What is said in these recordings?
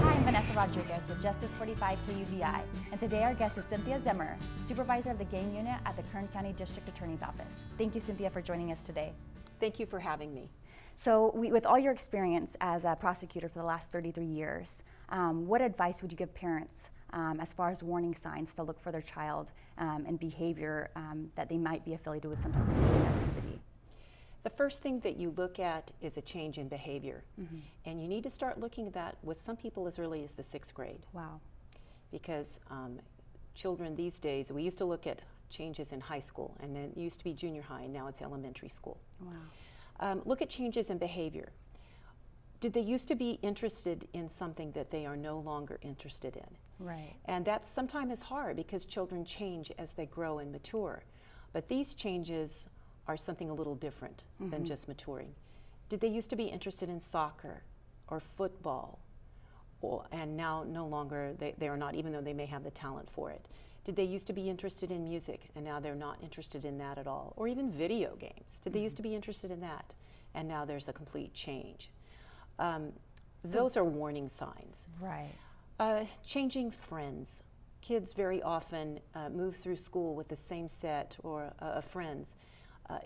Hi, I'm Venesa Rodriguez with Justice 45 KUVI, and today our guest is Cynthia Zimmer, Supervisor of the Gang Unit at the Kern County District Attorney's Office. Thank you, Cynthia, for joining us today. Thank you for having me. So, with all your experience as a prosecutor for the last 33 years, what advice would you give parents as far as warning signs to look for their child and behavior that they might be affiliated with some type of gang activity? The first thing that you look at is a change in behavior. And you need to start looking at that with some people as early as the 6th grade. Wow. Because children these days, we used to look at changes in high school, and then it used to be junior high, and now it's elementary school. Wow. Look at changes in behavior. Did they used to be interested in something that they are no longer interested in? Right. And that sometimes is hard because children change as they grow and mature. But these changes are something a little different than just maturing. Did they used to be interested in soccer or football, and now no longer they are not, even though they may have the talent for it? Did they used to be interested in music, and now they're not interested in that at all? Or even video games. Did they used to be interested in that, and now there's a complete change? Those are warning signs. Right. Changing friends. Kids very often move through school with the same set or of friends.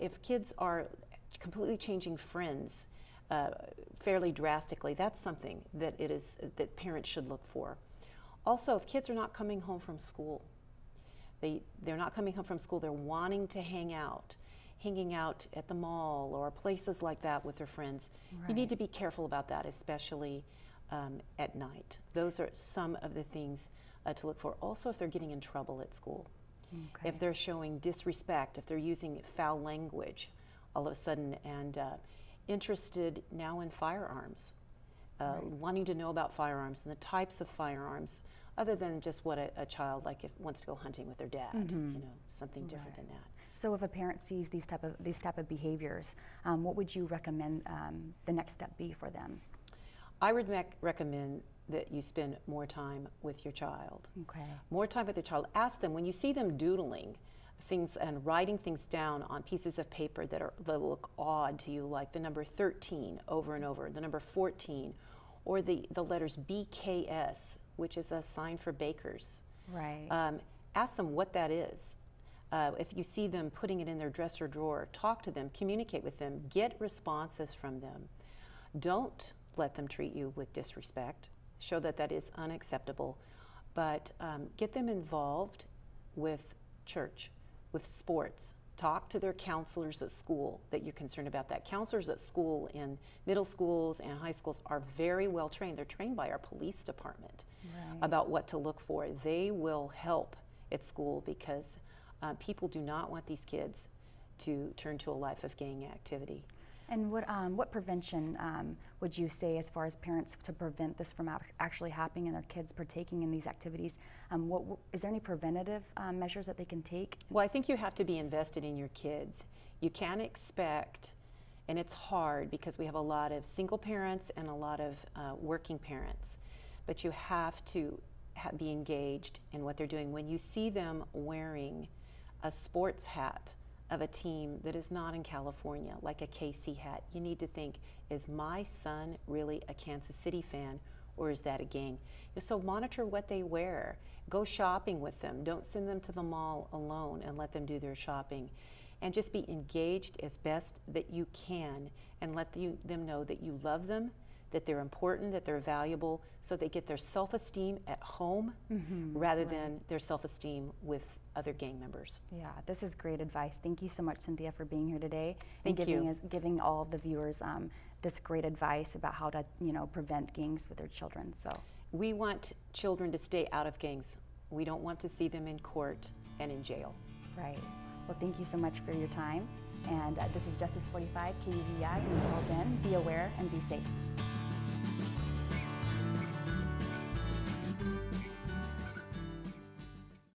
If kids are completely changing friends fairly drastically, that's something that that parents should look for. Also, if kids are not coming home from school, they're not coming home from school, they're wanting to hanging out at the mall or places like that with their friends. Right. You need to be careful about that, especially at night. Those are some of the things to look for. Also, if they're getting in trouble at school. Okay. If they're showing disrespect, if they're using foul language all of a sudden, and interested now in firearms, wanting to know about firearms and the types of firearms, other than just what a child wants to go hunting with their dad, something different than that. So if a parent sees these type of behaviors, what would you recommend the next step be for them? I would recommend that you spend more time with your child. Okay. More time with your child. Ask them, when you see them doodling things and writing things down on pieces of paper that look odd to you, like the number 13 over and over, the number 14, or the letters BKS, which is a sign for bakers. Right. Ask them what that is. If you see them putting it in their dresser drawer, talk to them, communicate with them, get responses from them. Don't let them treat you with disrespect. Show that is unacceptable, but get them involved with church, with sports. Talk to their counselors at school that you're concerned about that. Counselors at school in middle schools and high schools are very well trained. They're trained by our police department about what to look for. They will help at school because people do not want these kids to turn to a life of gang activity. And what prevention would you say as far as parents to prevent this from actually happening and their kids partaking in these activities? Is there any preventative measures that they can take? Well, I think you have to be invested in your kids. You can't expect, and it's hard because we have a lot of single parents and a lot of working parents, but you have to be engaged in what they're doing. When you see them wearing a sports hat of a team that is not in California, like a KC hat, you need to think, is my son really a Kansas City fan, or is that a gang? So monitor what they wear. Go shopping with them. Don't send them to the mall alone and let them do their shopping. And just be engaged as best that you can and let them know that you love them, that they're important, that they're valuable, so they get their self-esteem at home rather than their self-esteem with other gang members. Yeah, this is great advice. Thank you so much, Cynthia, for being here today and giving all of the viewers this great advice about how to prevent gangs with their children. So we want children to stay out of gangs. We don't want to see them in court and in jail. Right. Well, thank you so much for your time. And this is Justice 45 KUVI. Until then, be aware and be safe.